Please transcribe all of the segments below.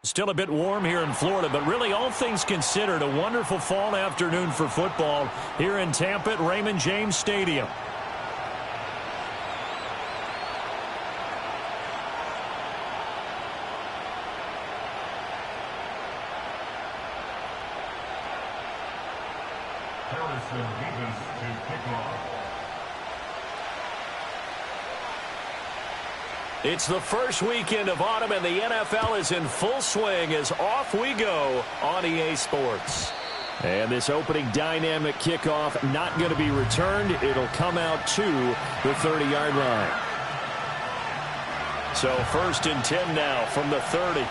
Still a bit warm here in Florida, but really all things considered, a wonderful fall afternoon for football here in Tampa at Raymond James Stadium. It's the first weekend of autumn, and the NFL is in full swing as off we go on EA Sports. And this opening dynamic kickoff not going to be returned. It'll come out to the 30-yard line. So 1st and 10 now from the 30.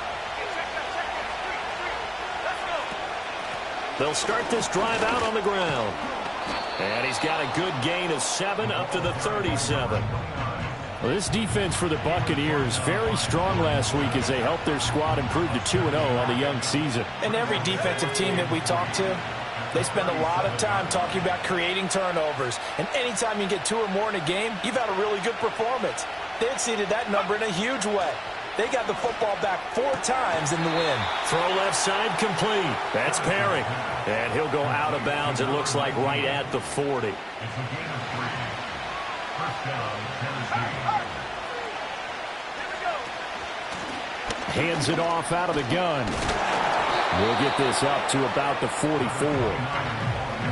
They'll start this drive out on the ground. And he's got a good gain of 7 up to the 37. Well, this defense for the Buccaneers, very strong last week as they helped their squad improve to 2-0 on the young season. And every defensive team that we talk to, they spend a lot of time talking about creating turnovers. And anytime you get 2 or more in a game, you've had a really good performance. They exceeded that number in a huge way. They got the football back 4 times in the win. Throw left side complete. That's Perry. And he'll go out of bounds, it looks like, right at the 40. Hands it off out of the gun. We'll get this up to about the 44.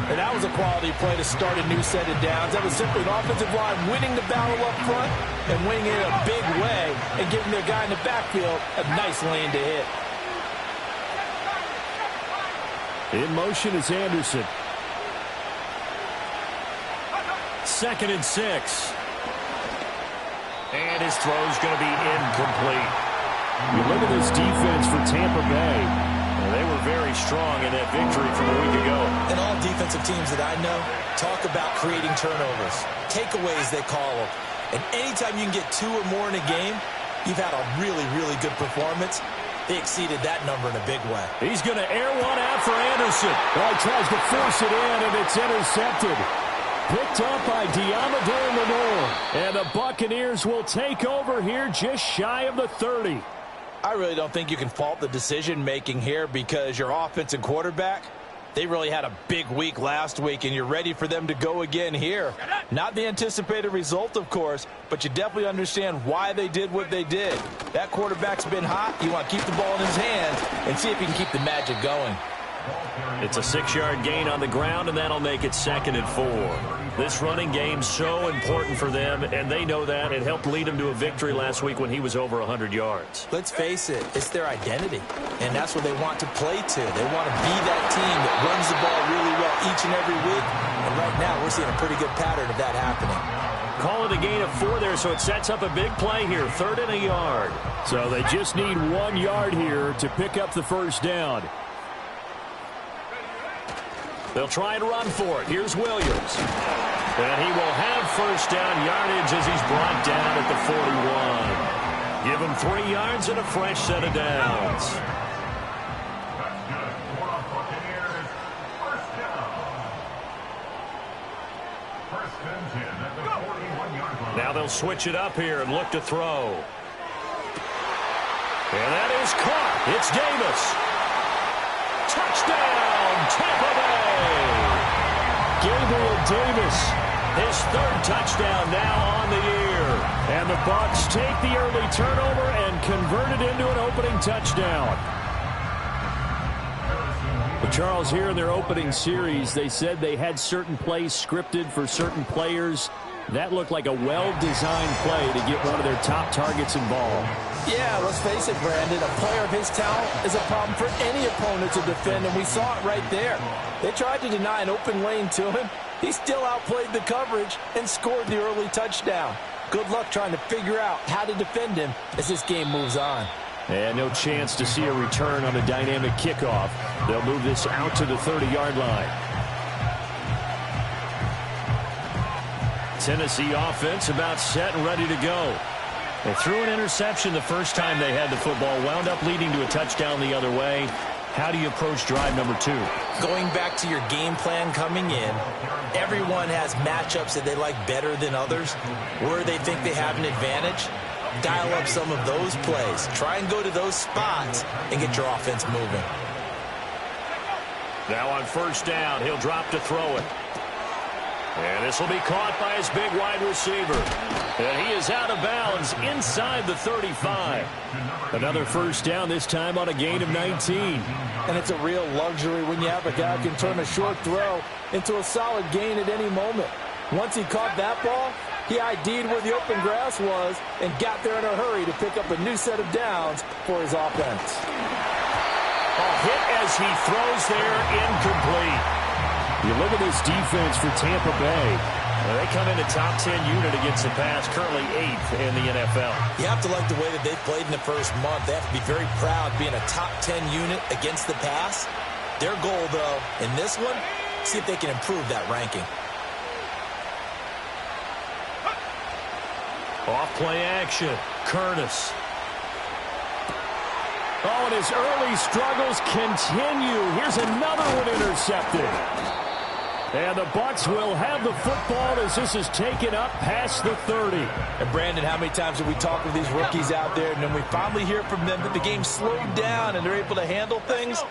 And that was a quality play to start a new set of downs. That was simply an offensive line winning the battle up front and winning it in a big way and giving their guy in the backfield a nice lane to hit. In motion is Anderson. 2nd and 6. And his throw's going to be incomplete. You look at this defense for Tampa Bay. Well, they were very strong in that victory from a week ago. And all defensive teams that I know talk about creating turnovers. Takeaways, they call them. And anytime you can get 2 or more in a game, you've had a really, really good performance. They exceeded that number in a big way. He's going to air one out for Anderson. Well, he tries to force it in, and it's intercepted. Picked up by Diamador Lenore. And the Buccaneers will take over here just shy of the 30. I really don't think you can fault the decision-making here because your offense and quarterback, they really had a big week last week, and you're ready for them to go again here. Not the anticipated result, of course, but you definitely understand why they did what they did. That quarterback's been hot. You want to keep the ball in his hands and see if he can keep the magic going. It's a 6-yard gain on the ground, and that'll make it 2nd and 4. This running game's so important for them, and they know that. It helped lead them to a victory last week when he was over 100 yards. Let's face it, it's their identity, and that's what they want to play to. They want to be that team that runs the ball really well each and every week, and right now we're seeing a pretty good pattern of that happening. Call it a gain of 4 there, so it sets up a big play here, 3rd and a yard. So they just need 1 yard here to pick up the first down. They'll try and run for it. Here's Williams. And he will have first down yardage as he's brought down at the 41. Give him 3 yards and a fresh set of downs. Now they'll switch it up here and look to throw. And that is caught. It's Davis. Touchdown, Tampa Bay. Gabriel Davis, his 3rd touchdown now on the year. And the Bucks take the early turnover and convert it into an opening touchdown. But Charles, here in their opening series, they said they had certain plays scripted for certain players. That looked like a well-designed play to get one of their top targets involved. Yeah, let's face it, Brandon. A player of his talent is a problem for any opponent to defend, and we saw it right there. They tried to deny an open lane to him. He still outplayed the coverage and scored the early touchdown. Good luck trying to figure out how to defend him as this game moves on. And no chance to see a return on a dynamic kickoff. They'll move this out to the 30-yard line. Tennessee offense about set and ready to go. They threw an interception the first time they had the football, wound up leading to a touchdown the other way. How do you approach drive number 2? Going back to your game plan coming in, everyone has matchups that they like better than others, where they think they have an advantage. dial up some of those plays. Try and go to those spots and get your offense moving. Now on first down, he'll drop to throw it. And this will be caught by his big wide receiver. And he is out of bounds inside the 35. Another first down, this time on a gain of 19. And it's a real luxury when you have a guy who can turn a short throw into a solid gain at any moment. Once he caught that ball, he ID'd where the open grass was and got there in a hurry to pick up a new set of downs for his offense. A hit as he throws there, incomplete. You look at this defense for Tampa Bay. Well, they come in a top 10 unit against the pass, currently 8th in the NFL. You have to like the way that they've played in the first month. They have to be very proud being a top 10 unit against the pass. Their goal, though, in this one, see if they can improve that ranking. Off play action, Curtis. Oh, and his early struggles continue. Here's another one intercepted. And the Bucks will have the football as this is taken up past the 30. And Brandon, how many times have we talked with these rookies out there, and then we finally hear from them that the game slowed down and they're able to handle things?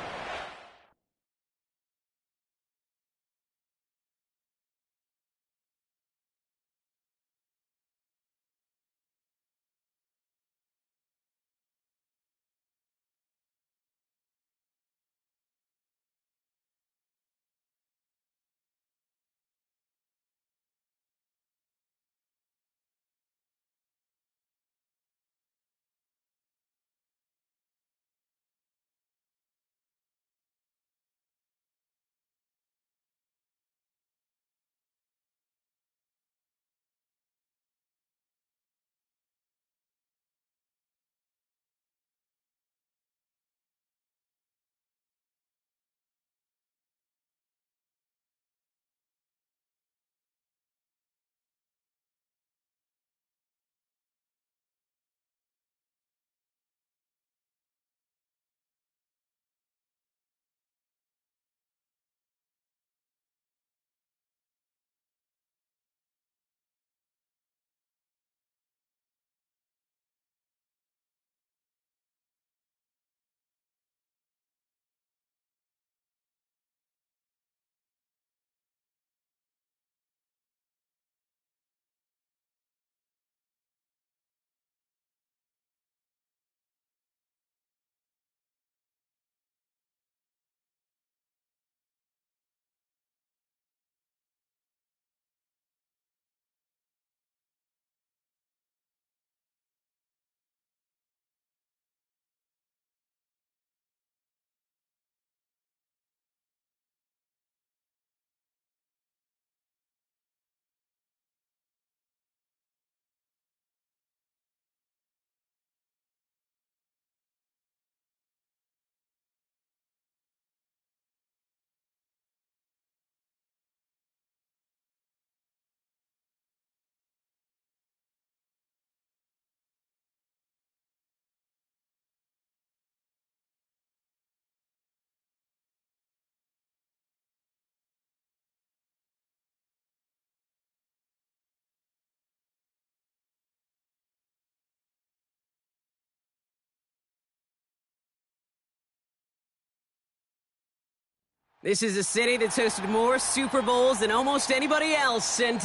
This is a city that's hosted more Super Bowls than almost anybody else. And,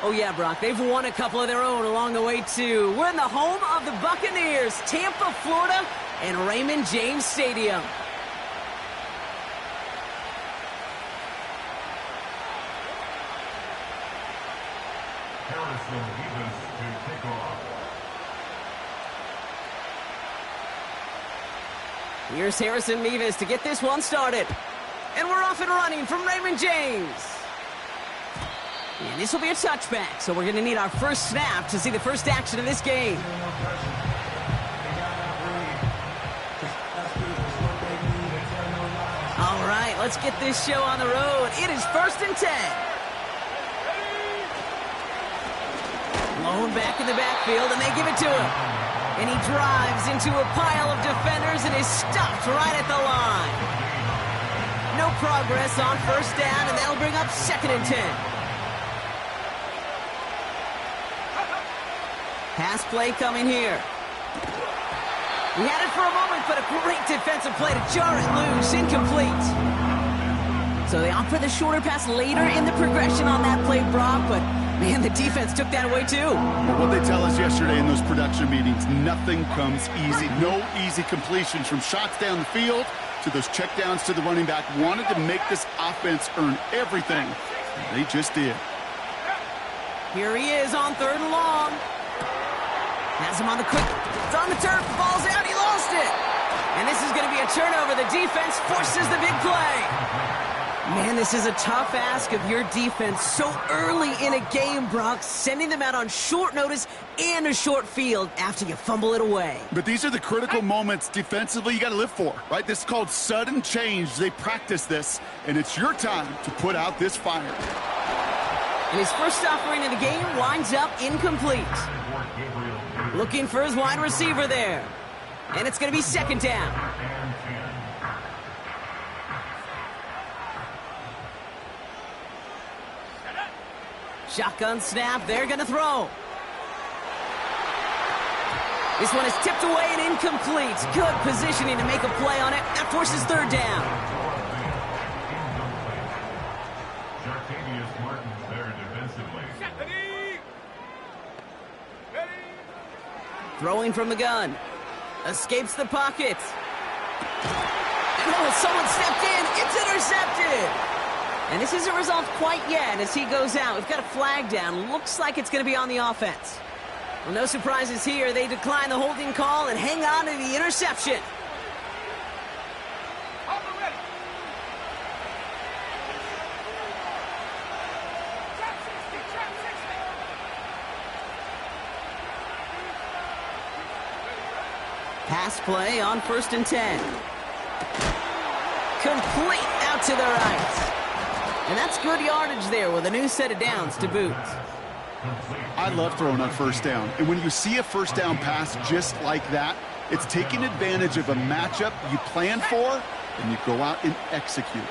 oh yeah, Brock, they've won a couple of their own along the way, too. We're in the home of the Buccaneers, Tampa, Florida, and Raymond James Stadium. Here's Harrison Mevis to get this one started. And we're off and running from Raymond James. And this will be a touchback, so we're going to need our first snap to see the first action of this game. All right, let's get this show on the road. It is 1st and 10. Blown back in the backfield, and they give it to him. And he drives into a pile of defenders and is stopped right at the line. No progress on first down, and that'll bring up 2nd and 10. Pass play coming here. We had it for a moment, but a great defensive play to jar it loose. Incomplete. So they opt for the shorter pass later in the progression on that play, Brock, but man, the defense took that away too. What they tell us yesterday in those production meetings, nothing comes easy. No easy completions from shots down the field to those checkdowns to the running back. Wanted to make this offense earn everything. They just did. Here he is on 3rd and long. Has him on the quick. It's on the turf. Ball's out. He lost it. And this is going to be a turnover. The defense forces the big play. Man, this is a tough ask of your defense so early in a game, Brock, sending them out on short notice and a short field after you fumble it away. But these are the critical moments defensively you got to live for, right? This is called sudden change. They practice this, and it's your time to put out this fire. And his first offering of the game winds up incomplete. Looking for his wide receiver there. And it's going to be 2nd down. Shotgun snap, they're going to throw. This one is tipped away and incomplete. Good positioning to make a play on it. That forces 3rd down. Throwing from the gun. Escapes the pocket. And someone stepped in. It's intercepted. And this isn't resolved quite yet as he goes out. We've got a flag down. Looks like it's going to be on the offense. Well, no surprises here. They decline the holding call and hang on to the interception. Pass play on 1st and 10. Complete out to the right. And that's good yardage there with a new set of downs to boot. I love throwing on 1st down. And when you see a 1st down pass just like that, it's taking advantage of a matchup you plan for, and you go out and execute.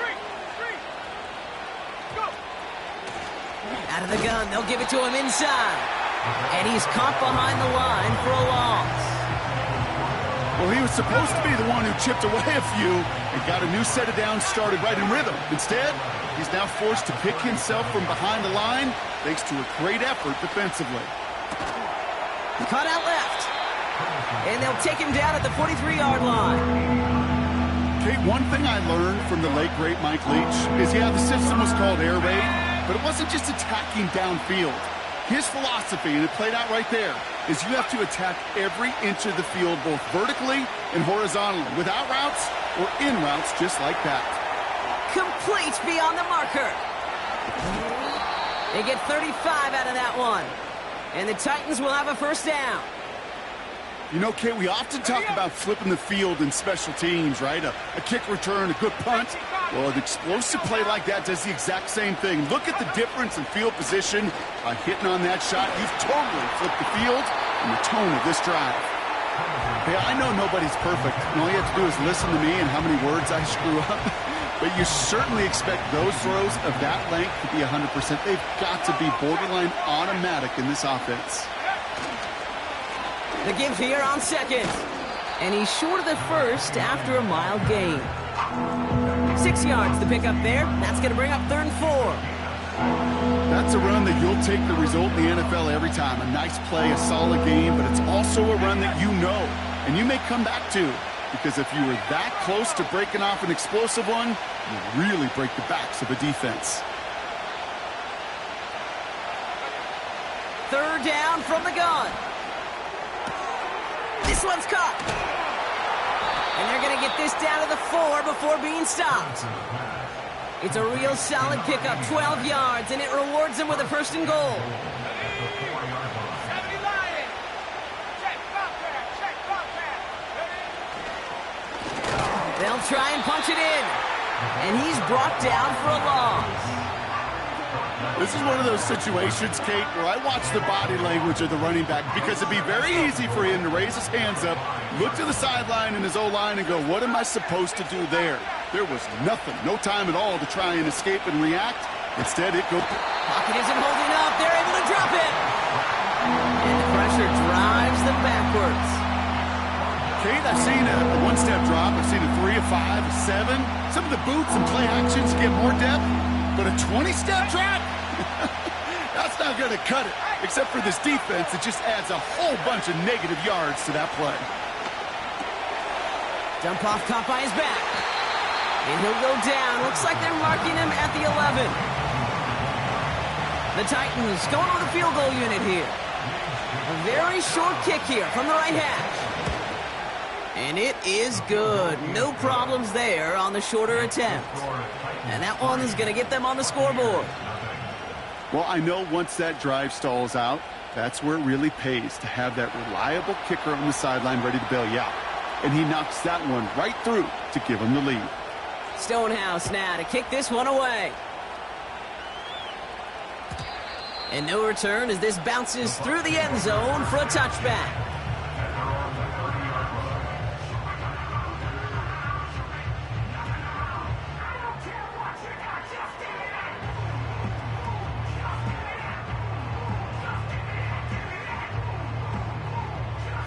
Out of the gun, they'll give it to him inside. And he's caught behind the line for a loss. Well, he was supposed to be the one who chipped away a few and got a new set of downs started right in rhythm. Instead, he's now forced to pick himself from behind the line thanks to a great effort defensively. Cut out left. And they'll take him down at the 43-yard line. Okay, one thing I learned from the late, great Mike Leach is, yeah, the system was called air raid, but it wasn't just attacking downfield. His philosophy, and it played out right there, is you have to attack every inch of the field, both vertically and horizontally, without routes or in routes just like that. Complete beyond the marker. They get 35 out of that one. And the Titans will have a 1st down. You know, Kate, we often talk about flipping the field in special teams, right? A kick return, a good punt. Well, an explosive play like that does the exact same thing. Look at the difference in field position by hitting on that shot. You've totally flipped the field and the tone of this drive. Hey, I know nobody's perfect, and all you have to do is listen to me and how many words I screw up. But you certainly expect those throws of that length to be 100%. They've got to be borderline automatic in this offense. The give here on 2nd. And he's short of the 1st after a mild gain. 6 yards to pick up there. That's going to bring up 3rd and 4. That's a run that you'll take the result in the NFL every time. A nice play, a solid game, but it's also a run that you know and you may come back to, because if you were that close to breaking off an explosive one, you really break the backs of a defense. 3rd down from the gun. This one's caught. And they're going to get this down to the 4 before being stopped. It's a real solid pickup, 12 yards, and it rewards them with a 1st and goal. They'll try and punch it in. And he's brought down for a loss. This is one of those situations, Kate, where I watch the body language of the running back, because it'd be very easy for him to raise his hands up, look to the sideline in his O-line and go, what am I supposed to do there? There was nothing, no time at all to try and escape and react. Instead, it goes. Pocket isn't holding up. They're able to drop it. And the pressure drops working backwards. Kate, I've seen a one-step drop. I've seen a 3, a 5, a 7. Some of the boots and play actions get more depth, but a 20-step drop? That's not going to cut it. Except for this defense, it just adds a whole bunch of negative yards to that play. Dump off caught by his back. And he'll go down. Looks like they're marking him at the 11. The Titans going on the field goal unit here. A very short kick here from the right hash. And it is good. No problems there on the shorter attempt. And that one is going to get them on the scoreboard. Well, I know once that drive stalls out, that's where it really pays to have that reliable kicker on the sideline ready to bail you out. And he knocks that one right through to give him the lead. Stonehouse now to kick this one away. And no return as this bounces through the end zone for a touchback.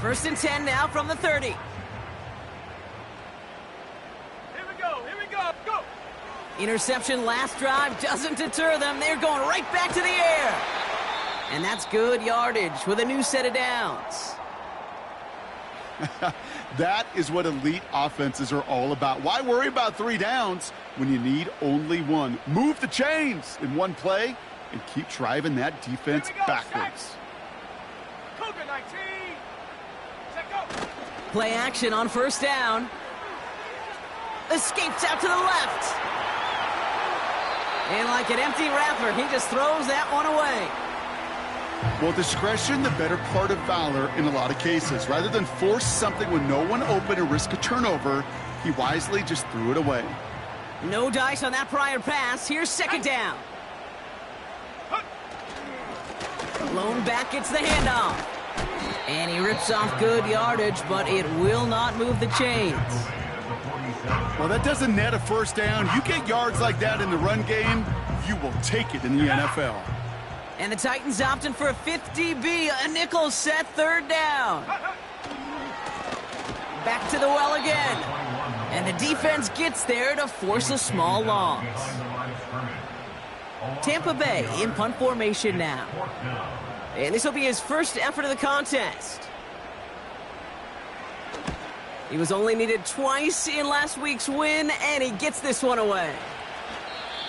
First and 10 now from the 30. Here we go, go! Interception last drive doesn't deter them. They're going right back to the air. And that's good yardage with a new set of downs. That is what elite offenses are all about. Why worry about 3 downs when you need only 1? Move the chains in one play and keep driving that defense backwards. Cougar 19. Set go. Play action on first down. Escapes out to the left. And like an empty wrapper, he just throws that one away. Well, discretion, the better part of valor in a lot of cases. Rather than force something with no one open and risk a turnover, he wisely just threw it away. No dice on that prior pass. Here's second down. Lone back gets the handoff. And he rips off good yardage, but it will not move the chains. Well, that doesn't net a first down. You get yards like that in the run game, you will take it in the NFL. And the Titans opting for a 50B, a nickel set, third down. Back to the well again. And the defense gets there to force a small loss. Tampa Bay in punt formation now. And this will be his first effort of the contest. He was only needed twice in last week's win, and he gets this one away.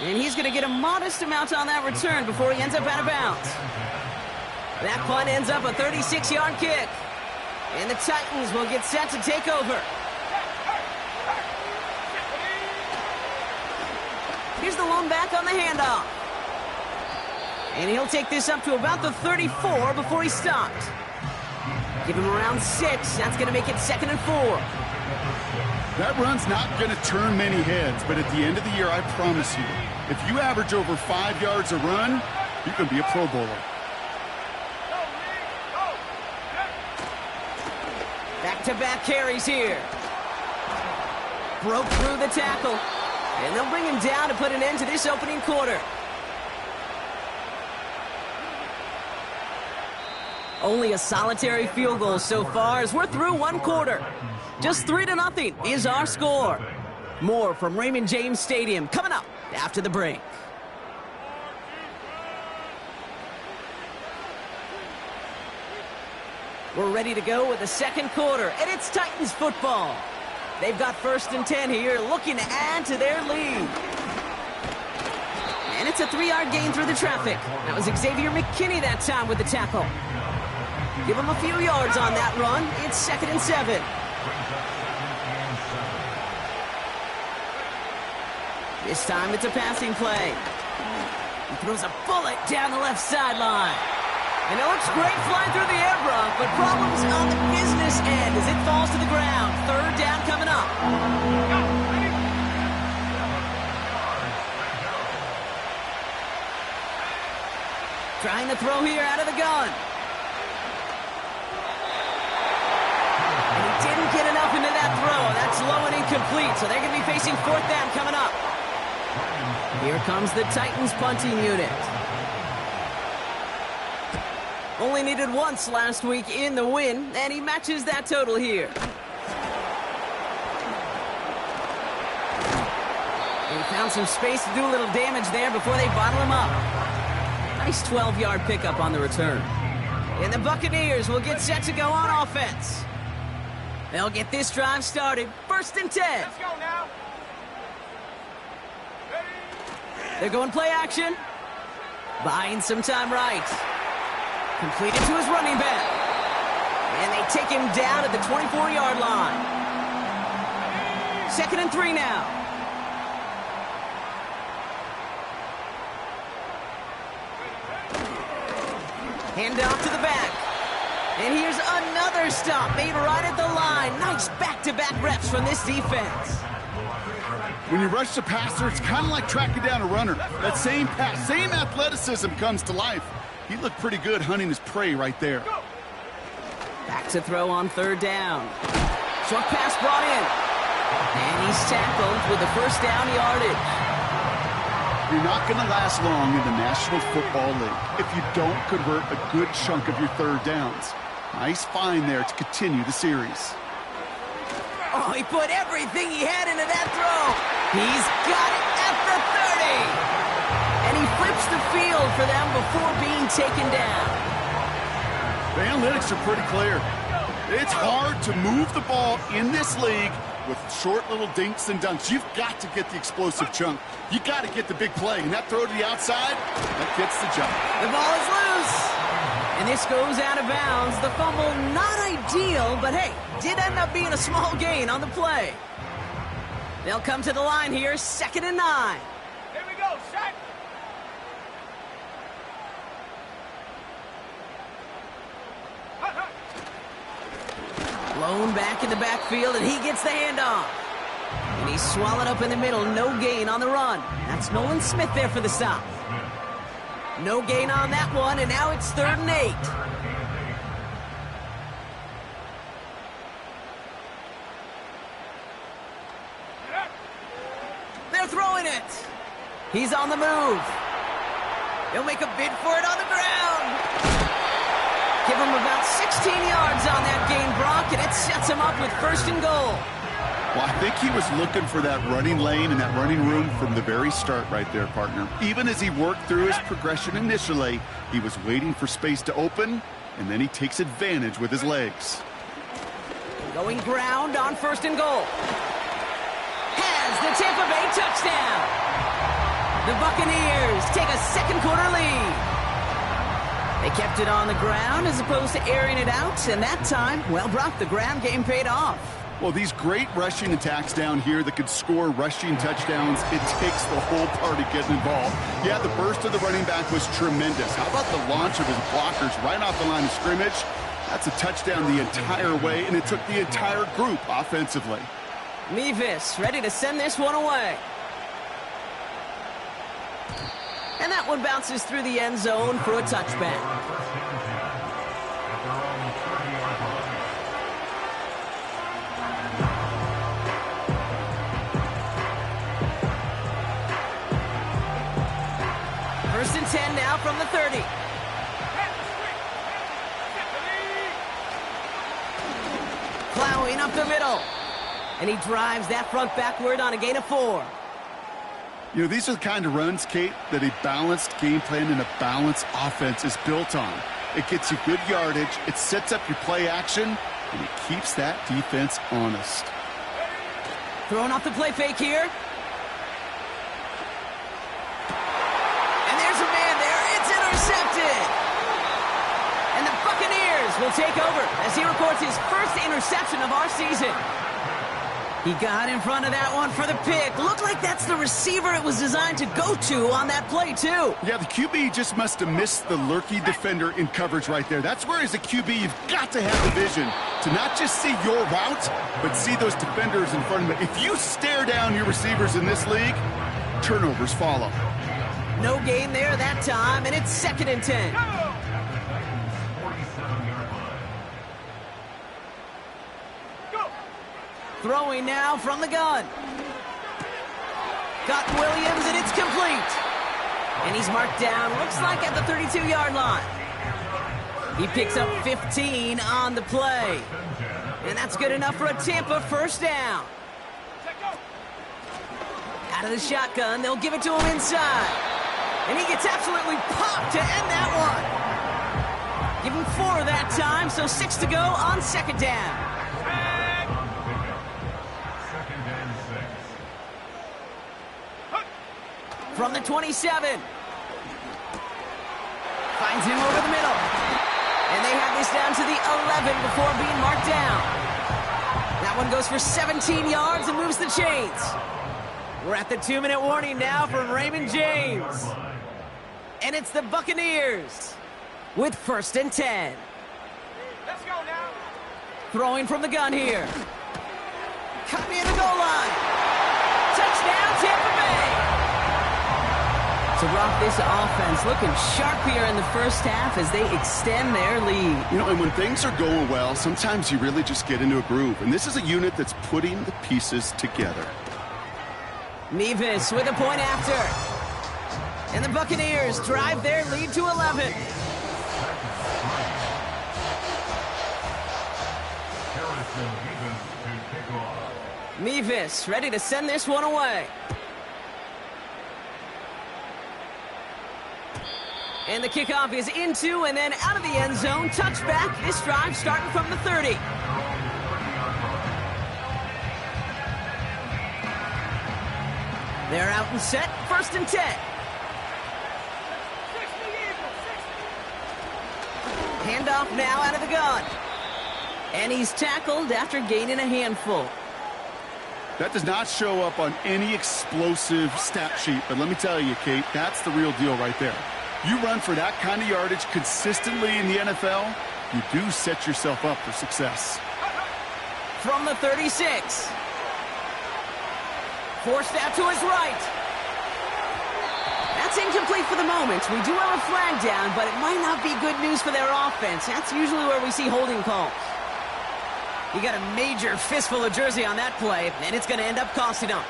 And he's going to get a modest amount on that return before he ends up out of bounds. That punt ends up a 36-yard kick. And the Titans will get set to take over. Here's the lone back on the handoff. And he'll take this up to about the 34 before he stopped. Give him around 6. That's going to make it 2nd and 4. That run's not going to turn many heads, but at the end of the year, I promise you, if you average over 5 yards a run, you can be a Pro Bowler. Back-to-back carries here. Broke through the tackle. And they'll bring him down to put an end to this opening quarter. Only a solitary field goal so far as we're through one quarter. Just 3-0 is our score. More from Raymond James Stadium coming up after the break. We're ready to go with the second quarter, and it's Titans football. They've got 1st and 10 here, looking to add to their lead. And it's a 3-yard gain through the traffic. That was Xavier McKinney that time with the tackle. Give him a few yards on that run. It's 2nd and 7. This time it's a passing play. He throws a bullet down the left sideline. And it looks great flying through the air, Brock, but problems on the business end as it falls to the ground. 3rd down coming up. Trying to throw here out of the gun. And he didn't get enough into that throw. That's low and incomplete, so they're going to be facing 4th down coming up. Here comes the Titans punting unit. Only needed once last week in the win, and he matches that total here. He found some space to do a little damage there before they bottle him up. Nice 12-yard pickup on the return. And the Buccaneers will get set to go on offense. They'll get this drive started. 1st and 10. Let's go now. They're going play action. Buying some time right. Completed to his running back. And they take him down at the 24-yard line. 2nd and 3 now. Hand off to the back. And here's another stop made right at the line. Nice back-to-back reps from this defense. When you rush the passer, it's kind of like tracking down a runner. That same pass, same athleticism comes to life. He looked pretty good hunting his prey right there. Back to throw on 3rd down. Short pass brought in. And he's tackled with the 1st down yardage. You're not going to last long in the National Football League if you don't convert a good chunk of your 3rd downs. Nice find there to continue the series. Oh, he put everything he had into that throw. He's got it at the 30. And he flips the field for them before being taken down. The analytics are pretty clear. It's hard to move the ball in this league with short little dinks and dunks. You've got to get the explosive chunk. You got to get the big play. And that throw to the outside, that gets the jump. The ball is loose. And this goes out of bounds. The fumble, not ideal, but hey, did end up being a small gain on the play. They'll come to the line here, 2nd and 9. Here we go, Shaq. Blown back in the backfield, and he gets the handoff. And he's swallowed up in the middle. No gain on the run. That's Nolan Smith there for the stop. No gain on that one, and now it's 3rd and 8. They're throwing it. He's on the move. He'll make a bid for it on the ground. Give him about 16 yards on that gain, Brock, and it sets him up with 1st and goal. Well, I think he was looking for that running lane and that running room from the very start right there, partner. Even as he worked through his progression initially, he was waiting for space to open, and then he takes advantage with his legs. Going ground on 1st and goal. Has the Tampa Bay touchdown. The Buccaneers take a 2nd quarter lead. They kept it on the ground as opposed to airing it out, and that time, well, Brock, the ground game paid off. Well, these great rushing attacks down here that could score rushing touchdowns, it takes the whole party getting involved. Yeah, the burst of the running back was tremendous. How about the launch of his blockers right off the line of scrimmage? That's a touchdown the entire way, and it took the entire group offensively. Mevis ready to send this one away. And that one bounces through the end zone for a touchback. First and 10 now from the 30. Plowing up the middle. And he drives that front backward on a gain of 4. You know, these are the kind of runs, Kate, that a balanced game plan and a balanced offense is built on. It gets you good yardage, it sets up your play action, and it keeps that defense honest. Throwing off the play fake here. And there's a man there. It's intercepted. And the Buccaneers will take over as he records his 1st interception of our season. He got in front of that one for the pick. Looked like that's the receiver it was designed to go to on that play, too. Yeah, the QB just must have missed the lurky defender in coverage right there. That's where, as a QB, you've got to have the vision to not just see your route, but see those defenders in front of you. If you stare down your receivers in this league, turnovers follow. No gain there that time, and it's 2nd and 10. Throwing now from the gun. Got Williams, and it's complete. And he's marked down, looks like at the 32-yard line. He picks up 15 on the play. And that's good enough for a Tampa first down. Out of the shotgun, they'll give it to him inside. And he gets absolutely popped to end that one. Give him 4 that time, so 6 to go on second down. From the 27. Finds him over the middle. And they have this down to the 11 before being marked down. That one goes for 17 yards and moves the chains. We're at the 2-minute warning now from Raymond James. And it's the Buccaneers with 1st and 10. Let's go now. Throwing from the gun here. Cut near the goal line. Touchdown, Tampa Bay. So, Brock, this offense looking sharp here in the first half as they extend their lead. You know, and when things are going well, sometimes you really just get into a groove. And this is a unit that's putting the pieces together. Mevis with a point after. And the Buccaneers drive their lead to 11. Mevis ready to send this one away. And the kickoff is into and then out of the end zone. Touchback. This drive starting from the 30. They're out and set. 1st and 10. Handoff now out of the gun. And he's tackled after gaining a handful. That does not show up on any explosive stat sheet. But let me tell you, Kate, that's the real deal right there. You run for that kind of yardage consistently in the NFL, you do set yourself up for success. From the 36. Forced out to his right. That's incomplete for the moment. We do have a flag down, but it might not be good news for their offense. That's usually where we see holding calls. You got a major fistful of jersey on that play, and it's going to end up costing them.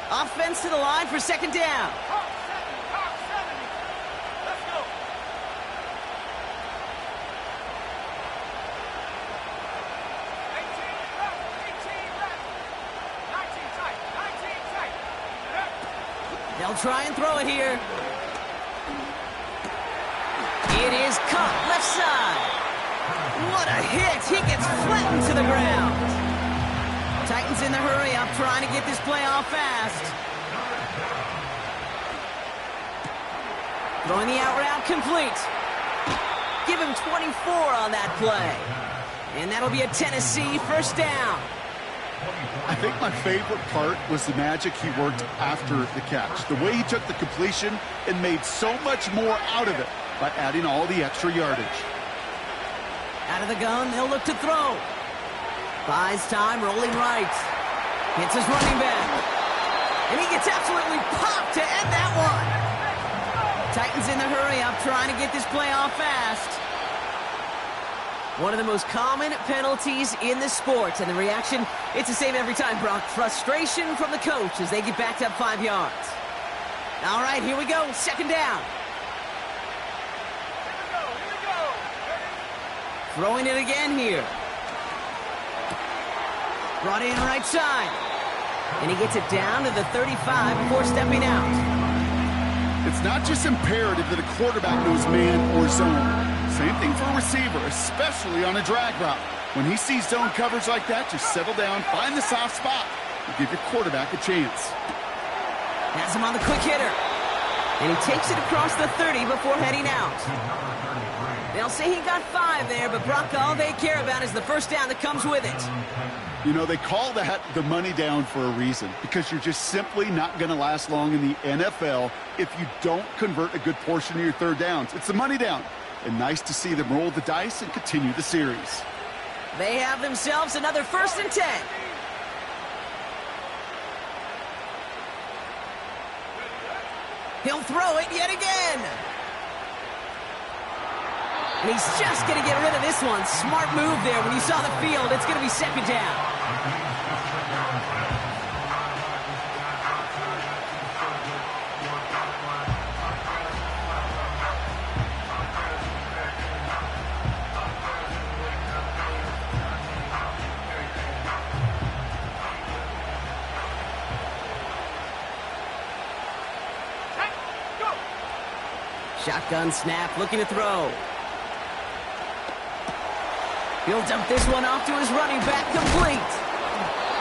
Offense to the line for 2nd down. Let's go. 18 left. 19 tight. 19 tight. They'll try and throw it here. It is caught left side. What a hit. He gets flattened to the ground. Titans in the hurry up, trying to get this play off fast. Throwing the out route complete. Give him 24 on that play. And that'll be a Tennessee first down. I think my favorite part was the magic he worked after the catch. The way he took the completion and made so much more out of it by adding all the extra yardage. Out of the gun, they'll look to throw. Buys time, rolling right. Hits his running back. And he gets absolutely popped to end that one. Titans in the hurry up, trying to get this play off fast. One of the most common penalties in the sport. And the reaction, it's the same every time, Brock. Frustration from the coach as they get backed up 5 yards. All right, here we go. 2nd down. Here we go. Throwing it again here. Brought in right side. And he gets it down to the 35 before stepping out. It's not just imperative that a quarterback knows man or zone. Same thing for a receiver, especially on a drag route. When he sees zone coverage like that, just settle down, find the soft spot, and give your quarterback a chance. Has him on the quick hitter. And he takes it across the 30 before heading out. They'll say he got 5 there, but Brock, all they care about is the first down that comes with it. You know, they call that the money down for a reason, because you're just simply not going to last long in the NFL if you don't convert a good portion of your 3rd downs. It's the money down. And nice to see them roll the dice and continue the series. They have themselves another 1st and 10. He'll throw it yet again. And he's just going to get rid of this one. Smart move there. When you saw the field, it's going to be 2nd down. Shotgun snap, looking to throw. He'll dump this one off to his running back, complete.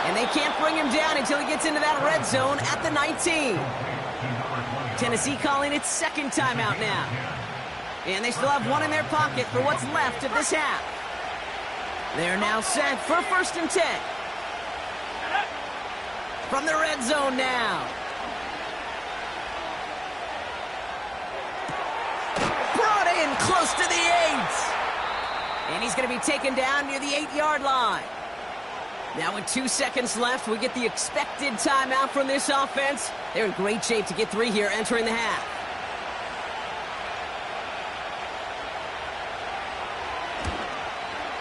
And they can't bring him down until he gets into that red zone at the 19. Tennessee calling its second timeout now. And they still have one in their pocket for what's left of this half. They're now set for 1st and 10. From the red zone now. Brought in close to the 8. And he's going to be taken down near the 8-yard line. Now with 2 seconds left, we get the expected timeout from this offense. They're in great shape to get 3 here entering the half.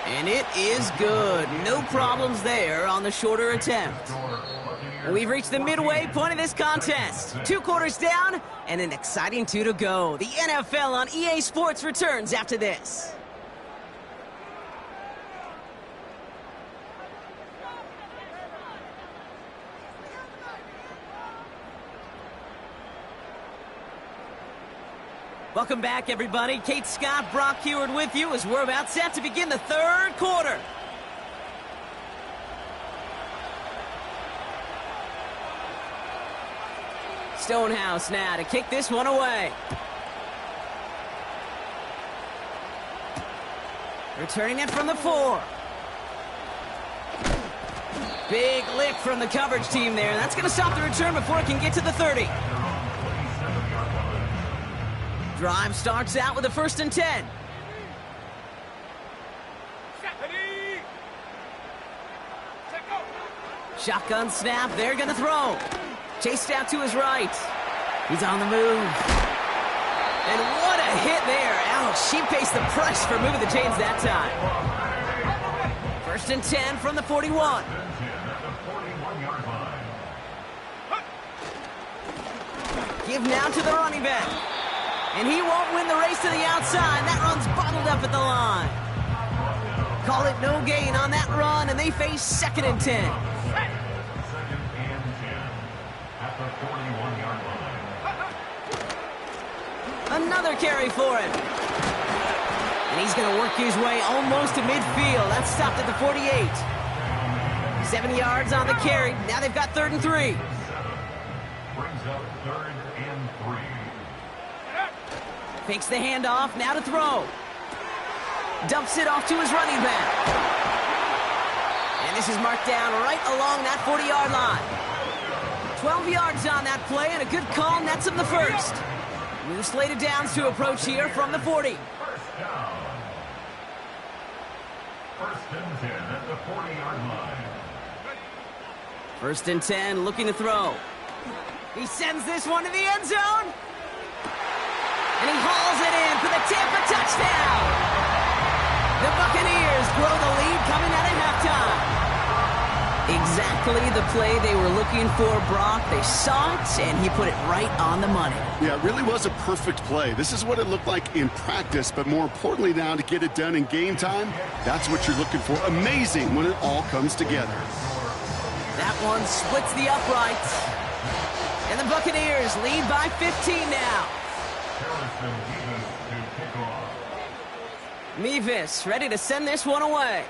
And it is good. No problems there on the shorter attempt. We've reached the midway point of this contest. 2 quarters down and an exciting 2 to go. The NFL on EA Sports returns after this. Welcome back, everybody. Kate Scott, Brock Heward with you as we're about set to begin the 3rd quarter. Stonehouse now to kick this one away. Returning it from the 4. Big lick from the coverage team there. That's going to stop the return before it can get to the 30. Drive starts out with a 1st and 10. Shotgun snap, they're going to throw. Chased out to his right. He's on the move. And what a hit there. Ouch, she faced the press for moving the chains that time. 1st and 10 from the 41. Give now to the running back. And he won't win the race to the outside. That run's bottled up at the line. Call it no gain on that run, and they face 2nd and 10. Another carry for him. And he's going to work his way almost to midfield. That's stopped at the 48. 7 yards on the carry. Now they've got 3rd and 3. Brings up 3rd and 3. Fakes the handoff, now to throw. Dumps it off to his running back. And this is marked down right along that 40-yard line. 12 yards on that play, and a good call nets him the 1st. New slated downs to approach here from the 40. 1st down. 1st and 10 at the 40-yard line. 1st and 10, looking to throw. He sends this one to the end zone. And he hauls it in for the Tampa touchdown. The Buccaneers grow the lead coming out of halftime. Exactly the play they were looking for, Brock. They saw it, and he put it right on the money. Yeah, it really was a perfect play. This is what it looked like in practice, but more importantly now to get it done in game time, that's what you're looking for. Amazing when it all comes together. That one splits the uprights. And the Buccaneers lead by 15 now. Mevis ready to send this one away.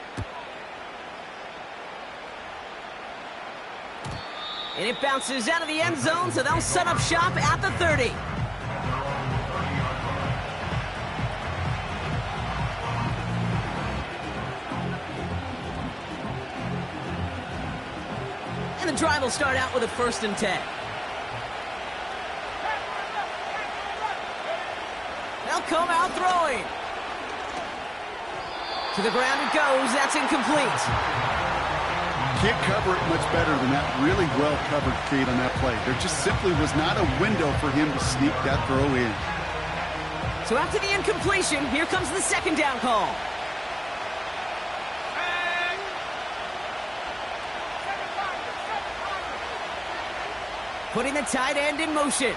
And it bounces out of the end zone, so they'll set up shop at the 30. And the drive will start out with a 1st and 10. They'll come out throwing. To the ground it goes. That's incomplete. Can't cover it much better than that. Really well covered, Kate, on that play. There just simply was not a window for him to sneak that throw in. So after the incompletion, here comes the 2nd down call. Putting the tight end in motion.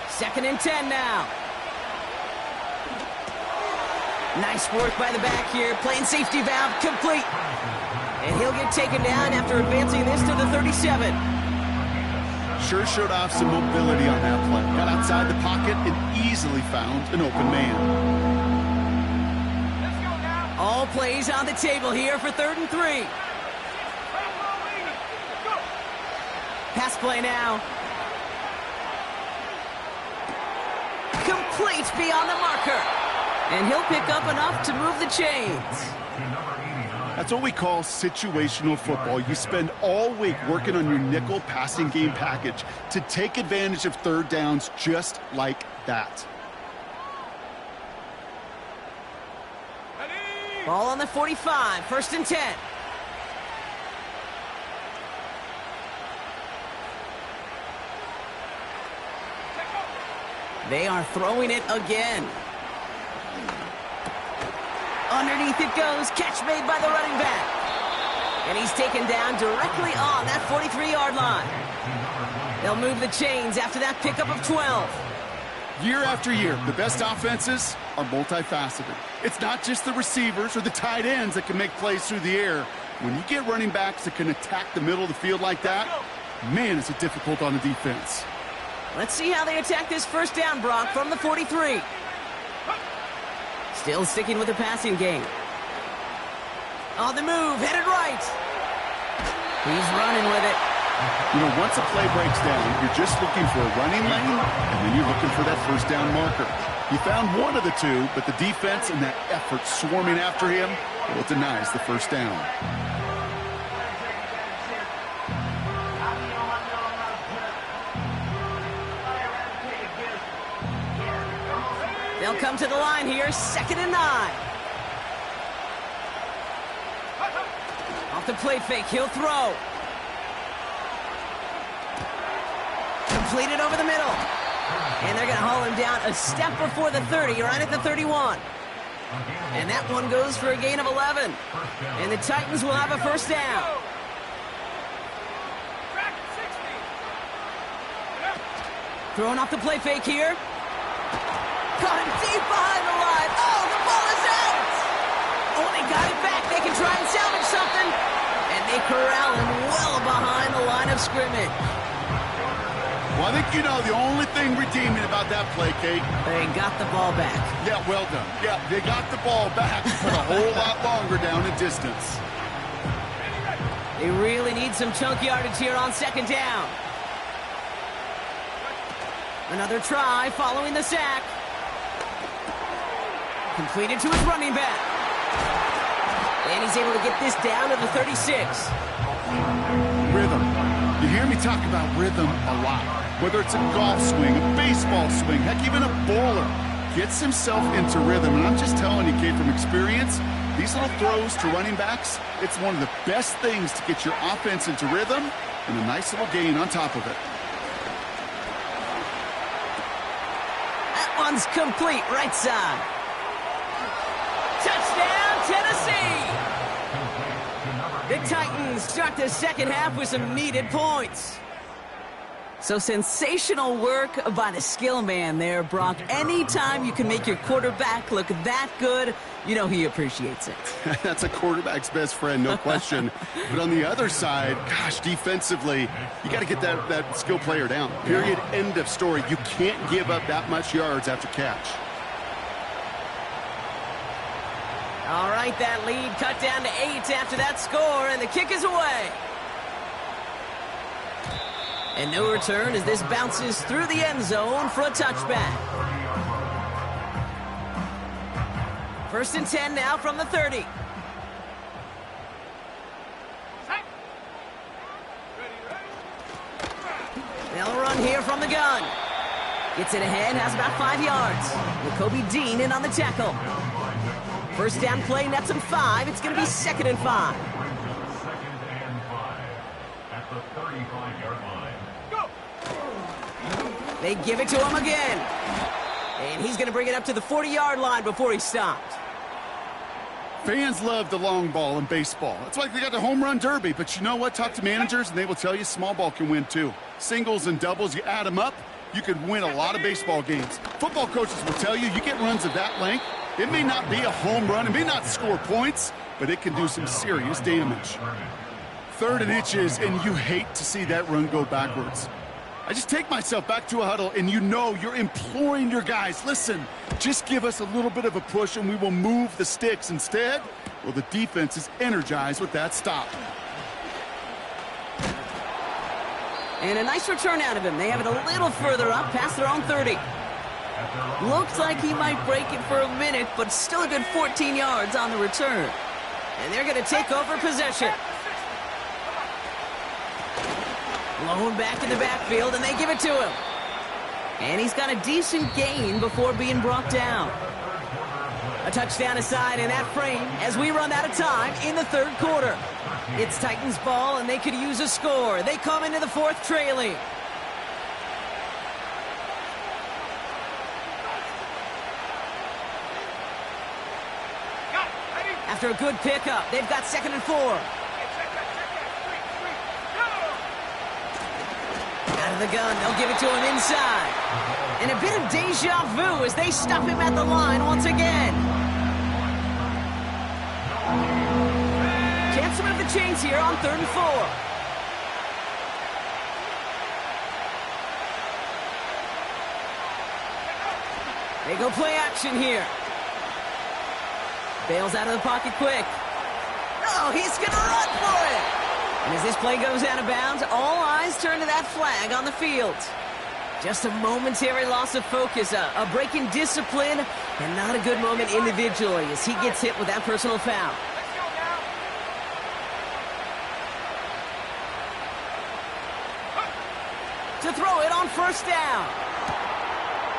2nd and 10 now. Nice work by the back here. Playing safety valve complete. And he'll get taken down after advancing this to the 37. Sure showed off some mobility on that play. Got outside the pocket and easily found an open man. All plays on the table here for 3rd and 3. Pass play now. Complete beyond the marker. And he'll pick up enough to move the chains. That's what we call situational football. You spend all week working on your nickel passing game package to take advantage of 3rd downs just like that. Ball on the 45, 1st and 10. They are throwing it again. Underneath it goes. Catch made by the running back. And he's taken down directly on that 43-yard line. They'll move the chains after that pickup of 12. Year after year, the best offenses are multifaceted. It's not just the receivers or the tight ends that can make plays through the air. When you get running backs that can attack the middle of the field like that, man, is it difficult on the defense. Let's see how they attack this 1st down, Brock, from the 43. Still sticking with the passing game. On the move, headed right. He's running with it. You know, once a play breaks down, you're just looking for a running lane, and then you're looking for that 1st down marker. He found one of the two, but the defense and that effort swarming after him, well, it denies the 1st down. They'll come to the line here, 2nd and 9. Off the play fake, he'll throw. Completed over the middle. And they're going to haul him down a step before the 30, right at the 31. And that one goes for a gain of 11. And the Titans will have a 1st down. Throwing off the play fake here. Caught him deep behind the line. Oh, the ball is out! Oh, they got it back. They can try and salvage something. And they corral him well behind the line of scrimmage. Well, I think you know the only thing redeeming about that play, Kate. They got the ball back. Yeah, well done. Yeah, they got the ball back, but a whole lot longer down in distance. They really need some chunk yardage here on 2nd down. Another try following the sack. Completed to his running back. And he's able to get this down to the 36. Rhythm. You hear me talk about rhythm a lot. Whether it's a golf swing, a baseball swing, heck, even a bowler gets himself into rhythm. And I'm just telling you, kid, from experience, these little throws to running backs, it's one of the best things to get your offense into rhythm and a nice little gain on top of it. That one's complete, right side. Touchdown, Tennessee! The Titans start the 2nd half with some needed points. So sensational work by the skill man there, Brock. Anytime you can make your quarterback look that good, you know he appreciates it. That's a quarterback's best friend, no question. But on the other side, gosh, defensively, you got to get that skill player down. Period, end of story. You can't give up that much yards after catch. All right, that lead cut down to 8 after that score, and the kick is away. And no return as this bounces through the end zone for a touchback. 1st and 10 now from the 30. They'll run here from the gun. Gets it ahead, has about 5 yards. Jacoby Dean in on the tackle. 1st down play, nets him 5. It's going to be 2nd and 5. 2nd and 5 at the 35-yard line. They give it to him again. And he's going to bring it up to the 40-yard line before he stopped. Fans love the long ball in baseball. It's like they got the home run derby. But you know what? Talk to managers, and they will tell you small ball can win too. Singles and doubles, you add them up, you could win a lot of baseball games. Football coaches will tell you get runs of that length. It may not be a home run. It may not score points, but it can do some serious damage. 3rd and inches, and you hate to see that run go backwards. I just take myself back to a huddle, and you know you're imploring your guys, listen, just give us a little bit of a push and we will move the sticks. Instead, well, the defense is energized with that stop. And a nice return out of him. They have it a little further up, past their own 30. Looks like he might break it for a minute, but still a good 14 yards on the return. And they're going to take over possession. Blown back in the backfield, and they give it to him. And he's got a decent gain before being brought down. A touchdown aside in that frame as we run out of time in the third quarter. It's Titans ball, and they could use a score. They come into the fourth trailing. After a good pickup, they've got 2nd and 4. Out of the gun, they'll give it to him inside. And a bit of deja vu as they stuff him at the line once again. Chance to move the chains here on 3rd and 4. They go play action here. Bails out of the pocket quick. Oh, he's going to run for it. And as this play goes out of bounds, all eyes turn to that flag on the field. Just a momentary loss of focus, a break in discipline, and not a good moment individually as he gets hit with that personal foul. To throw it on 1st down.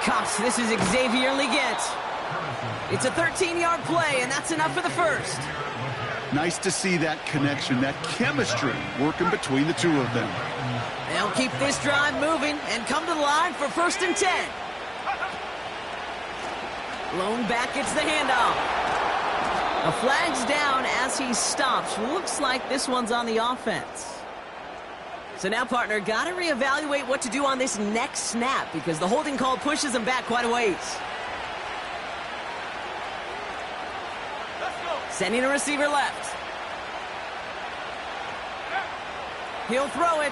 Cops, this is Xavier Leggett. It's a 13-yard play, and that's enough for the first. Nice to see that connection, that chemistry working between the two of them. They'll keep this drive moving and come to the line for 1st and 10. Lone back gets the handoff. A flag's down as he stops. Looks like this one's on the offense. So now, partner, got to reevaluate what to do on this next snap because the holding call pushes him back quite a ways. Sending a receiver left. He'll throw it.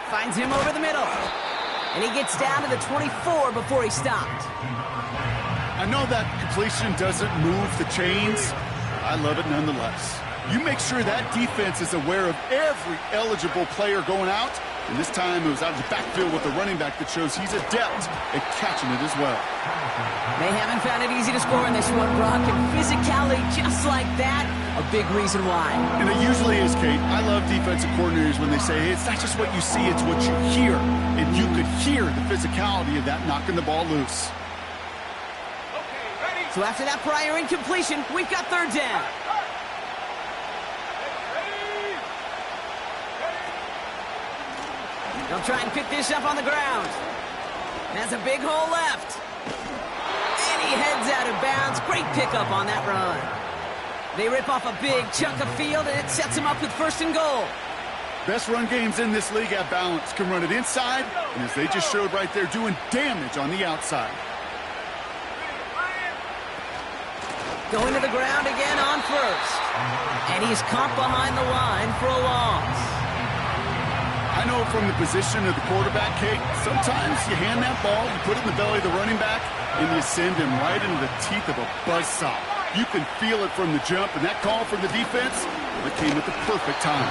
Finds him over the middle. And he gets down to the 24 before he stopped. I know that completion doesn't move the chains. I love it nonetheless. You make sure that defense is aware of every eligible player going out. And this time it was out of the backfield with the running back that shows he's adept at catching it as well. They haven't found it easy to score in this one, Brock. And physicality just like that, a big reason why. And it usually is, Kate. I love defensive coordinators when they say, hey, it's not just what you see, it's what you hear. And you could hear the physicality of that knocking the ball loose. So after that prior incompletion, we've got 3rd down. They'll try and pick this up on the ground. Has a big hole left. And he heads out of bounds. Great pickup on that run. They rip off a big chunk of field, and it sets them up with 1st and goal. Best run games in this league at balance. Can run it inside, and as they just showed right there, doing damage on the outside. Going to the ground again on 1st. And he's caught behind the line for a loss. I know from the position of the quarterback, Kate, sometimes you hand that ball, you put it in the belly of the running back, and you send him right into the teeth of a buzzsaw. You can feel it from the jump, and that call from the defense, it came at the perfect time.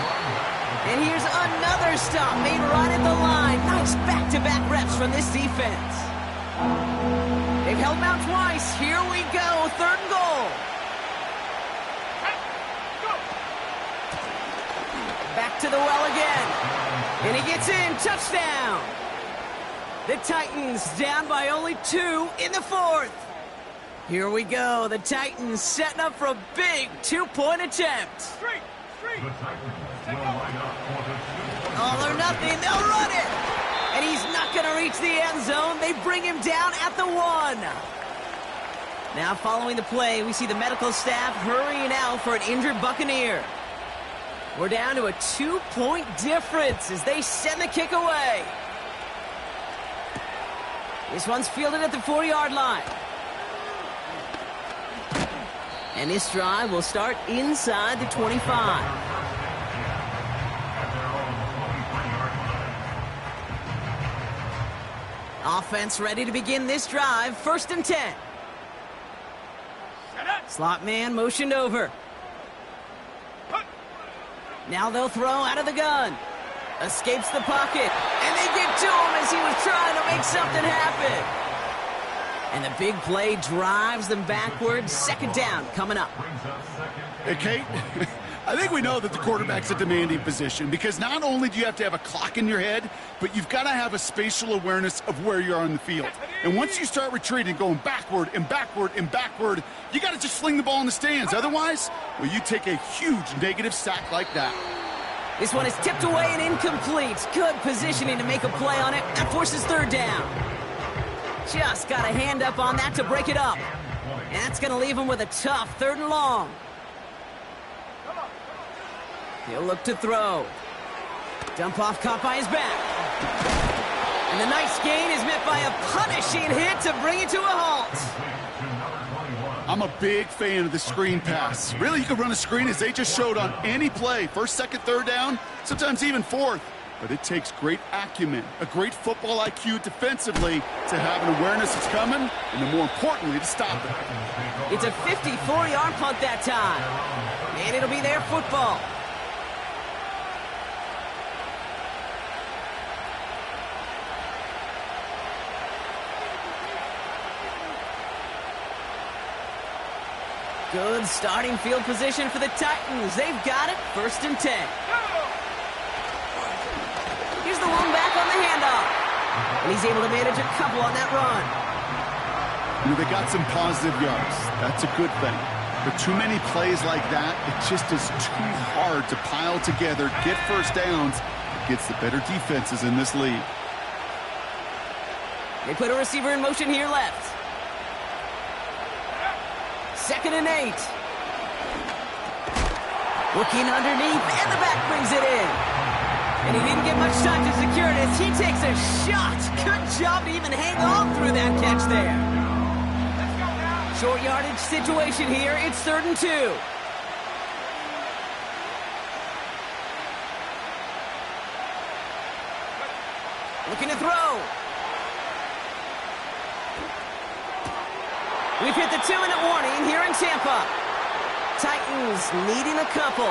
And here's another stop made right at the line. Nice back-to-back reps from this defense. They've held him out twice. Here we go, 3rd and goal. Back to the well again. And he gets in, touchdown. The Titans down by only 2 in the 4th. Here we go, the Titans setting up for a big 2-point attempt. All or nothing, they'll run it. And he's not going to reach the end zone. They bring him down at the 1. Now following the play, we see the medical staff hurrying out for an injured Buccaneer. We're down to a 2-point difference as they send the kick away. This one's fielded at the 40-yard line. And this drive will start inside the 25. Offense ready to begin this drive. 1st and 10. Slot man motioned over. Now they'll throw out of the gun. Escapes the pocket. And they get to him as he was trying to make something happen. And the big play drives them backwards. 2nd down coming up. Hey, Kate, I think we know that the quarterback's a demanding position because not only do you have to have a clock in your head, but you've got to have a spatial awareness of where you are on the field. And once you start retreating, going backward and backward and backward, you got to just fling the ball in the stands. Otherwise, well, you take a huge negative sack like that. This one is tipped away and incomplete. Good positioning to make a play on it. That forces 3rd down. Just got a hand up on that to break it up. And that's going to leave him with a tough 3rd and long. He'll look to throw. Dump off caught by his back. And the nice gain is met by a punishing hit to bring it to a halt. I'm a big fan of the screen pass. Really, you can run a screen as they just showed on any play. 1st, 2nd, 3rd down, sometimes even 4th. But it takes great acumen, a great football IQ defensively to have an awareness it's coming, and then more importantly, to stop it. It's a 54-yard punt that time. And it'll be their football. Good starting field position for the Titans. They've got it. 1st and 10. Here's the one back on the handoff. And he's able to manage a couple on that run. You know, they got some positive yards. That's a good thing. But too many plays like that, it just is too hard to pile together, get 1st downs against the better defenses in this league. They put a receiver in motion here left. 2nd and 8. Looking underneath, and the back brings it in. And he didn't get much time to secure it as he takes a shot. Good job to even hang on through that catch there. Short yardage situation here. It's 3rd and 2. Looking to throw. We've hit the 2-minute warning here in Tampa. Titans needing a couple.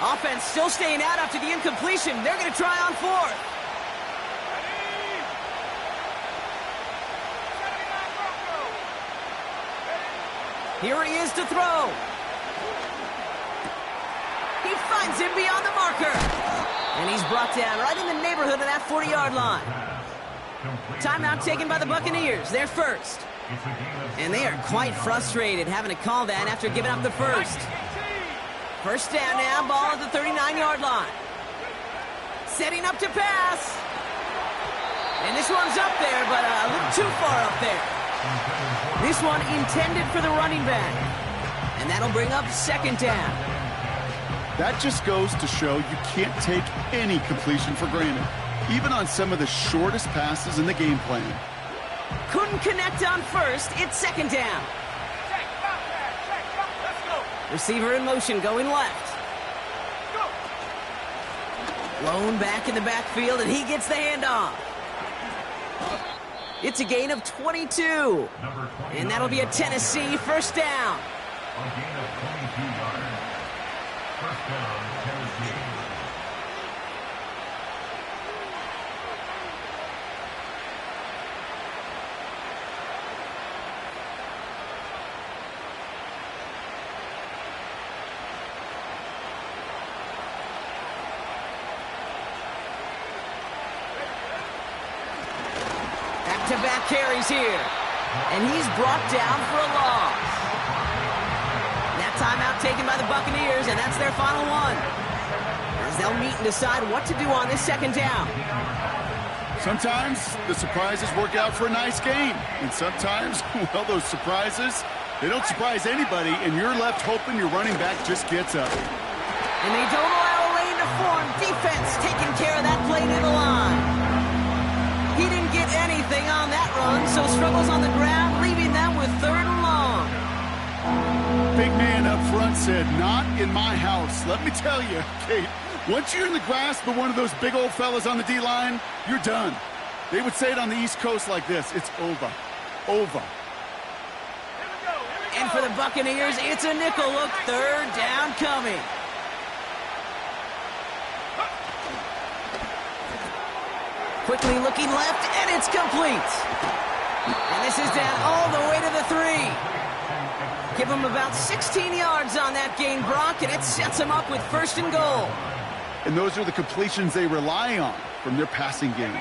Offense still staying out after the incompletion. They're going to try on 4th. Here he is to throw. He finds him beyond the marker. And he's brought down right in the neighborhood of that 40-yard line. Timeout taken by the Buccaneers. They're 1st. And they are quite frustrated having to call that after giving up the 1st. 1st down now, ball at the 39-yard line. Setting up to pass. And this one's up there, but a little too far up there. This one intended for the running back. And that'll bring up 2nd down. That just goes to show you can't take any completion for granted, even on some of the shortest passes in the game plan. Couldn't connect on 1st. It's 2nd down. Receiver in motion going left. Lone back in the backfield, and he gets the handoff. It's a gain of 22. And that'll be a Tennessee 1st down. A gain of 22 yards. 1st down, Tennessee. Back-to-back carries here. And he's brought down for a loss. That timeout taken by the Buccaneers, and that's their final one. As they'll meet and decide what to do on this 2nd down. Sometimes the surprises work out for a nice game. And sometimes, well, those surprises, they don't surprise anybody, and you're left hoping your running back just gets up. And they don't allow a lane to well-formed defense taking care of that play near the line. He didn't get anything on that run, so struggles on the ground, leaving them with 3rd and long. Big man up front said, "Not in my house." Let me tell you, Kate, once you're in the grasp of one of those big old fellas on the D-line, you're done. They would say it on the East Coast like this: it's over. Over. And for the Buccaneers, it's a nickel look. 3rd down coming. Quickly looking left, and it's complete. And this is down all the way to the 3. Give him about 16 yards on that gain, Brock, and it sets him up with 1st and goal. And those are the completions they rely on from their passing game.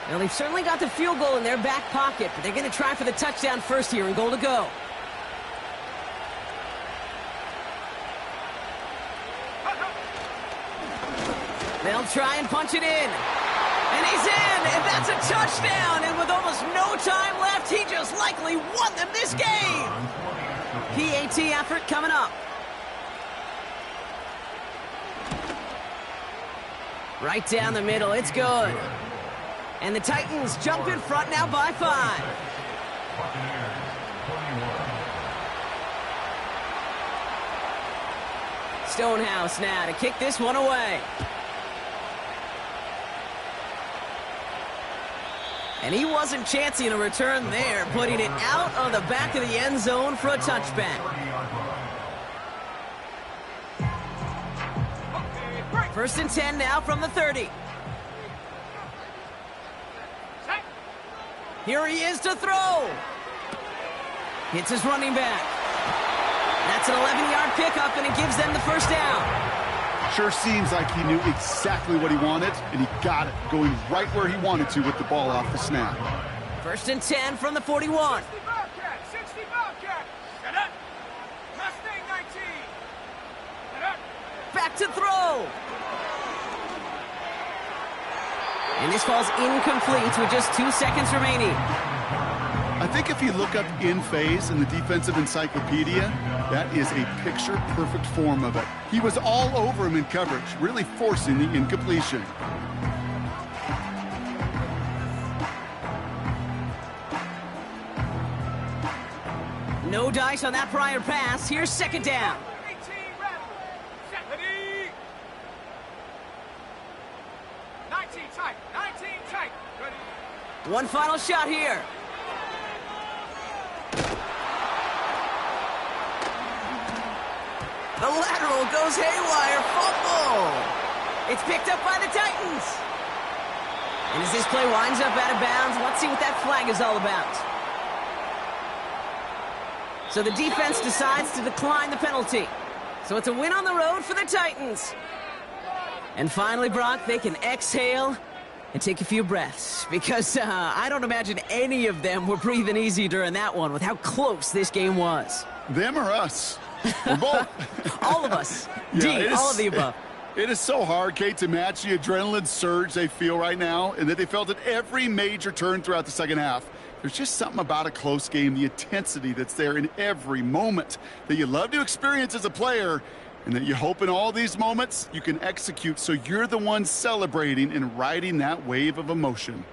Well, they've certainly got the field goal in their back pocket, but they're going to try for the touchdown first here and goal to go. They'll try and punch it in. And he's in, and that's a touchdown. And with almost no time left, he just likely won them this game. PAT effort coming up. Right down the middle, it's good. And the Titans jump in front now by 5. Stonehouse now to kick this one away. And he wasn't chancing a return there, putting it out of the back of the end zone for a touchback. 1st and 10 now from the 30. Here he is to throw. Hits his running back. That's an 11-yard pickup, and it gives them the 1st down. Sure seems like he knew exactly what he wanted, and he got it, going right where he wanted to with the ball off the snap. 1st and 10 from the 41. 60 Bobcat, 60 Bobcat. Get up. Mustang 19. Get up. Back to throw. And this falls incomplete with just 2 seconds remaining. I think if you look up in phase in the defensive encyclopedia, that is a picture-perfect form of it. He was all over him in coverage, really forcing the incompletion. No dice on that prior pass. Here's 2nd down. 18 ready. Set. Ready. 19 tight. 19 tight. Ready. One final shot here. The lateral goes haywire. Fumble. It's picked up by the Titans. And as this play winds up out of bounds, let's see what that flag is all about. So the defense decides to decline the penalty. So it's a win on the road for the Titans. And finally, Brock, they can exhale and take a few breaths, because I don't imagine any of them were breathing easy during that one with how close this game was. Them or us? We're both. All of us. Yeah, all of the above. It is so hard, Kate, to match the adrenaline surge they feel right now, and that they felt at every major turn throughout the second half. There's just something about a close game, the intensity that's there in every moment that you love to experience as a player, and that you hope in all these moments you can execute so you're the one celebrating and riding that wave of emotion.